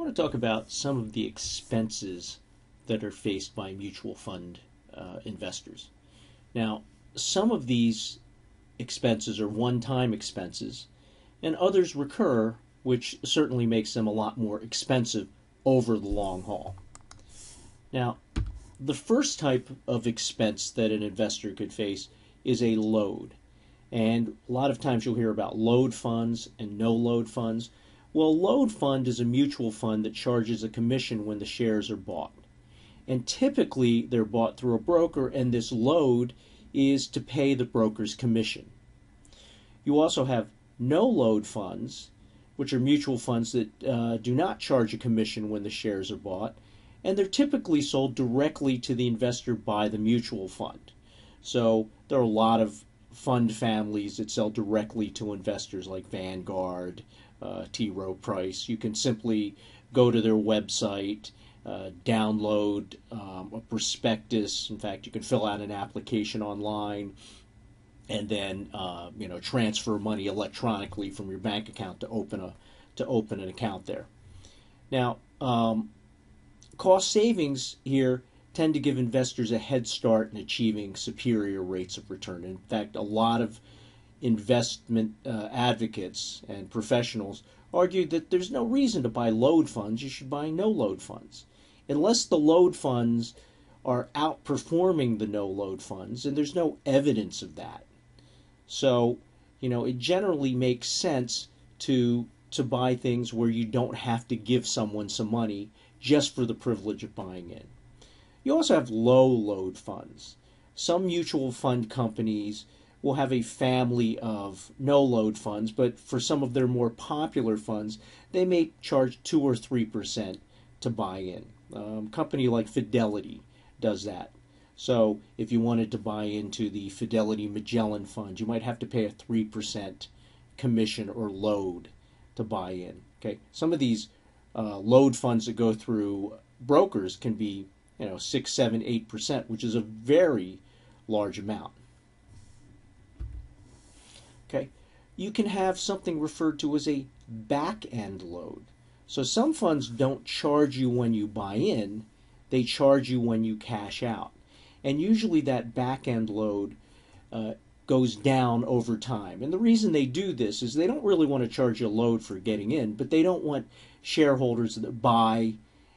I want to talk about some of the expenses that are faced by mutual fund investors. Now, some of these expenses are one-time expenses, and others recur, which certainly makes them a lot more expensive over the long haul. Now, the first type of expense that an investor could face is a load. And a lot of times you'll hear about load funds and no load funds. Well, load fund is a mutual fund that charges a commission when the shares are bought. And typically they're bought through a broker, and this load is to pay the broker's commission. You also have no load funds, which are mutual funds that do not charge a commission when the shares are bought, and they're typically sold directly to the investor by the mutual fund. So there are a lot of fund families that sell directly to investors like Vanguard, T. Rowe Price. You can simply go to their website, download a prospectus. In fact, you can fill out an application online, and then transfer money electronically from your bank account to open an account there. Now, cost savings here tend to give investors a head start in achieving superior rates of return. In fact, a lot of investment advocates and professionals argue that there's no reason to buy load funds. You should buy no load funds. Unless the load funds are outperforming the no load funds, and there's no evidence of that. So, it generally makes sense to buy things where you don't have to give someone some money just for the privilege of buying in. You also have low load funds. Some mutual fund companies will have a family of no load funds, but for some of their more popular funds, they may charge 2 or 3% to buy in. A company like Fidelity does that. So if you wanted to buy into the Fidelity Magellan Fund, you might have to pay a 3% commission or load to buy in. Okay, some of these load funds that go through brokers can be 6, 7, 8%, which is a very large amount. Okay, you can have something referred to as a back-end load. So some funds don't charge you when you buy in, they charge you when you cash out. And usually that back-end load goes down over time. And the reason they do this is they don't really want to charge you a load for getting in, but they don't want shareholders that buy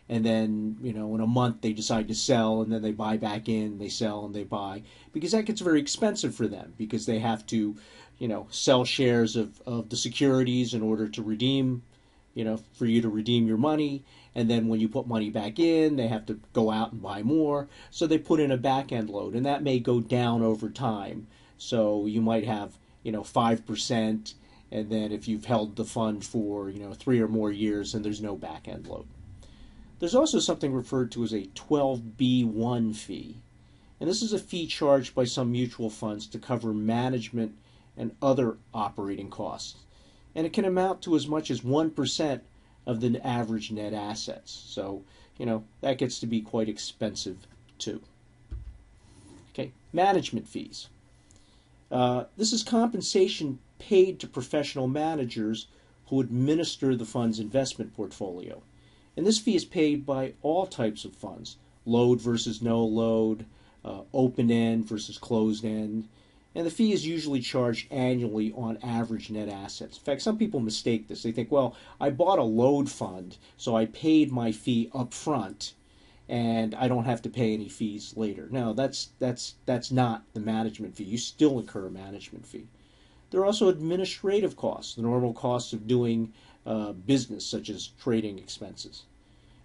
and then, in a month they decide to sell, and then they buy back in, they sell and they buy, because that gets very expensive for them, because they have to, sell shares of the securities in order to redeem, for you to redeem your money. And then when you put money back in, they have to go out and buy more. So they put in a back end load, and that may go down over time. So you might have, 5%, and then if you've held the fund for, 3 or more years, then there's no back end load. There's also something referred to as a 12B1 fee. And this is a fee charged by some mutual funds to cover management and other operating costs. And it can amount to as much as 1% of the average net assets. So, that gets to be quite expensive too. Okay, management fees. This is compensation paid to professional managers who administer the fund's investment portfolio. And this fee is paid by all types of funds, load versus no load, open-end versus closed-end. And the fee is usually charged annually on average net assets. In fact, some people mistake this. They think, well, I bought a load fund, so I paid my fee up front, and I don't have to pay any fees later. No, that's not the management fee. You still incur a management fee. There are also administrative costs, the normal costs of doing business, such as trading expenses.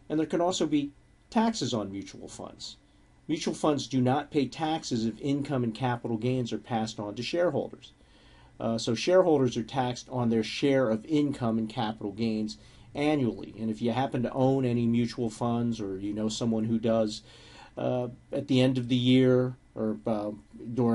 And there can also be taxes on mutual funds. Mutual funds do not pay taxes if income and capital gains are passed on to shareholders. So shareholders are taxed on their share of income and capital gains annually. And if you happen to own any mutual funds, or someone who does, at the end of the year or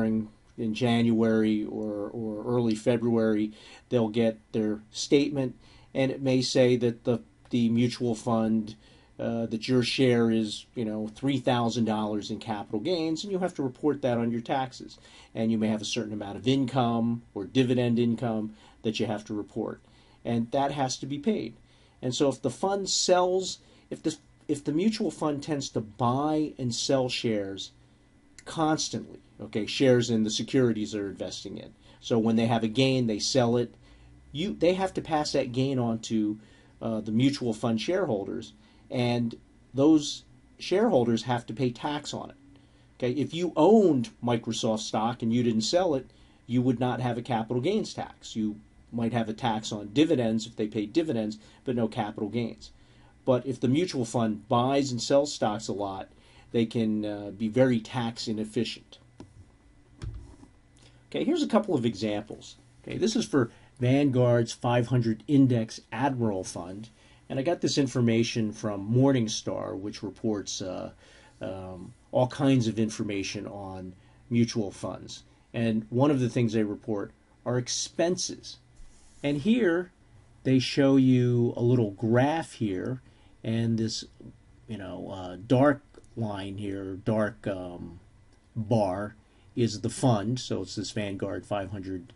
in January or early February, they'll get their statement, and it may say that the mutual fund, that your share is, $3,000 in capital gains, and you have to report that on your taxes. And you may have a certain amount of income or dividend income that you have to report, and that has to be paid. And so if the fund sells, if the mutual fund tends to buy and sell shares constantly, okay, shares in the securities they're investing in. So when they have a gain, they sell it. They have to pass that gain on to the mutual fund shareholders, and those shareholders have to pay tax on it. Okay, if you owned Microsoft stock and you didn't sell it, you would not have a capital gains tax. You might have a tax on dividends if they paid dividends, but no capital gains. But if the mutual fund buys and sells stocks a lot, they can be very tax inefficient. Okay, here's a couple of examples. Okay, this is for Vanguard's 500 Index Admiral Fund, and I got this information from Morningstar, which reports all kinds of information on mutual funds. And one of the things they report are expenses. And here they show you a little graph here, and this, dark line here, dark bar is the fund. So it's this Vanguard 500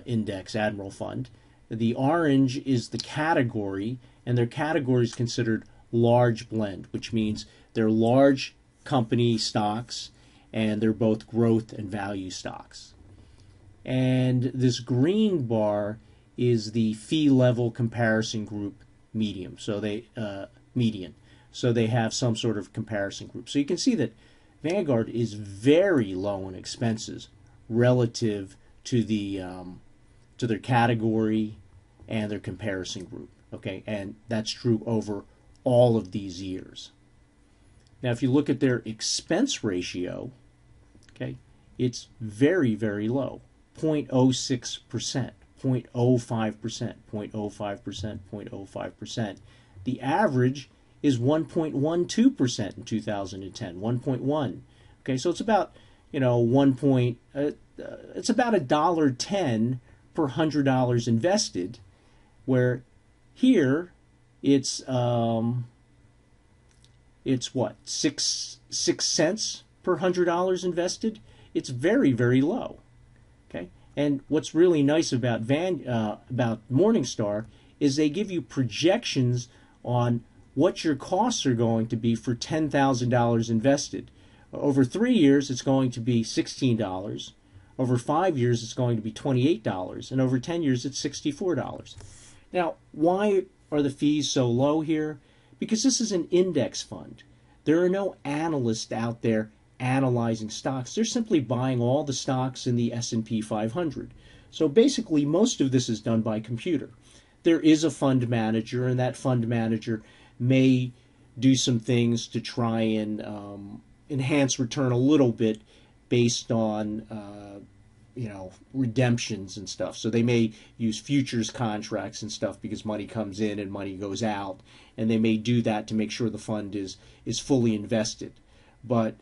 Index Admiral Fund. The orange is the category, and their category is considered large blend, which means they're large company stocks and they're both growth and value stocks. And this green bar is the fee level comparison group median. So they have some sort of comparison group. So you can see that Vanguard is very low in expenses relative to their category and their comparison group. Okay, and that's true over all of these years. Now, if you look at their expense ratio, okay, it's very, very low, 0.06%, 0.05%, 0.05%, 0.05%. The average is 1.12% in 2010, 1.1. Okay, so it's about it's about $1.10 per $100 invested, where here it's what, 6 cents per $100 invested. It's very, very low. Okay, and what's really nice about Morningstar is they give you projections on what your costs are going to be for $10,000 invested. Over 3 years, it's going to be $16. Over 5 years, it's going to be $28. And over 10 years, it's $64. Now, why are the fees so low here? Because this is an index fund. There are no analysts out there analyzing stocks. They're simply buying all the stocks in the S&P 500. So basically, most of this is done by computer. There is a fund manager, and that fund manager may do some things to try and enhance return a little bit based on redemptions and stuff. So they may use futures contracts and stuff because money comes in and money goes out, and they may do that to make sure the fund is fully invested. But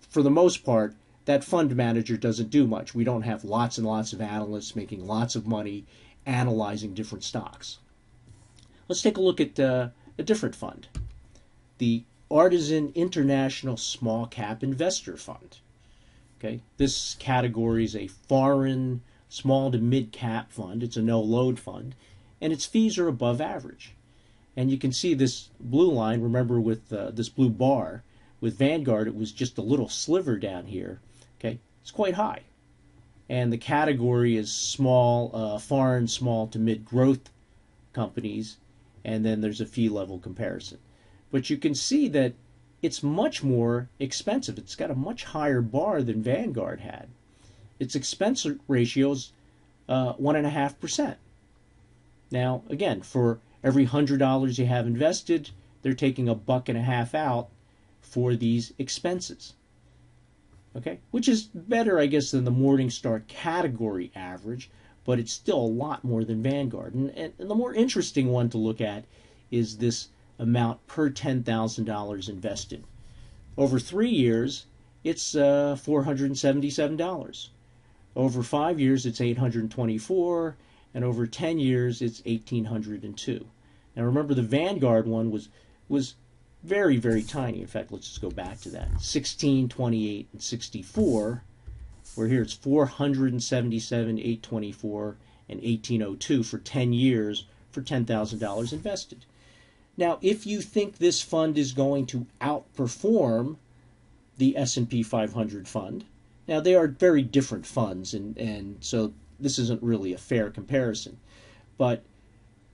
for the most part, that fund manager doesn't do much. We don't have lots and lots of analysts making lots of money analyzing different stocks. Let's take a look at a different fund, the Artisan International Small Cap Investor Fund. Okay, this category is a foreign small to mid cap fund. It's a no load fund, and its fees are above average. And you can see this blue line. Remember, with this blue bar, with Vanguard, it was just a little sliver down here. Okay, it's quite high, and the category is small, foreign small to mid growth companies, and then there's a fee level comparison. But you can see that it's much more expensive. It's got a much higher bar than Vanguard had. Its expense ratio is 1.5%. Now, again, for every $100 you have invested, they're taking $1.50 out for these expenses. Okay, which is better, I guess, than the Morningstar category average, but it's still a lot more than Vanguard. And the more interesting one to look at is this amount per $10,000 invested. Over 3 years, it's $477. Over 5 years, it's $824, and over 10 years, it's $1,802. Now remember, the Vanguard one was very, very tiny. In fact, let's just go back to that. 16, 28, and 64, where here it's 477, 824, and 1802 for 10 years for $10,000 invested. Now, if you think this fund is going to outperform the S&P 500 fund, now they are very different funds, and so this isn't really a fair comparison, but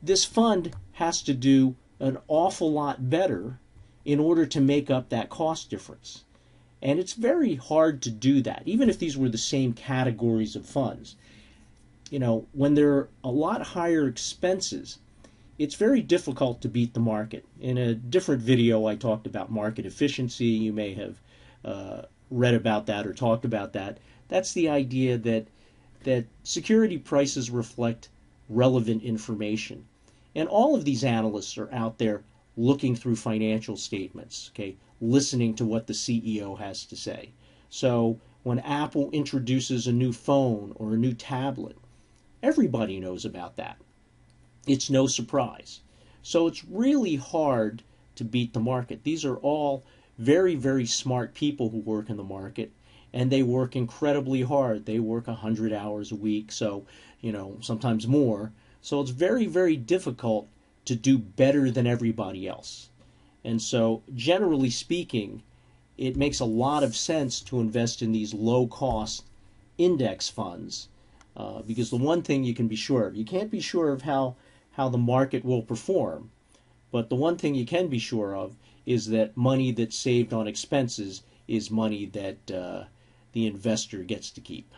this fund has to do an awful lot better in order to make up that cost difference. And it's very hard to do that, even if these were the same categories of funds. You know, when there are a lot higher expenses, it's very difficult to beat the market. In a different video, I talked about market efficiency. You may have read about that or talked about that. That's the idea that security prices reflect relevant information. And all of these analysts are out there looking through financial statements, okay, listening to what the CEO has to say. So when Apple introduces a new phone or a new tablet, everybody knows about that. It's no surprise. So it's really hard to beat the market. These are all very, very smart people who work in the market, and they work incredibly hard. They work 100 hours a week, so, you know, sometimes more. So it's very, very difficult to do better than everybody else. And so, generally speaking, it makes a lot of sense to invest in these low-cost index funds, because the one thing you can be sure of, you can't be sure of how the market will perform, but the one thing you can be sure of is that money that's saved on expenses is money that the investor gets to keep.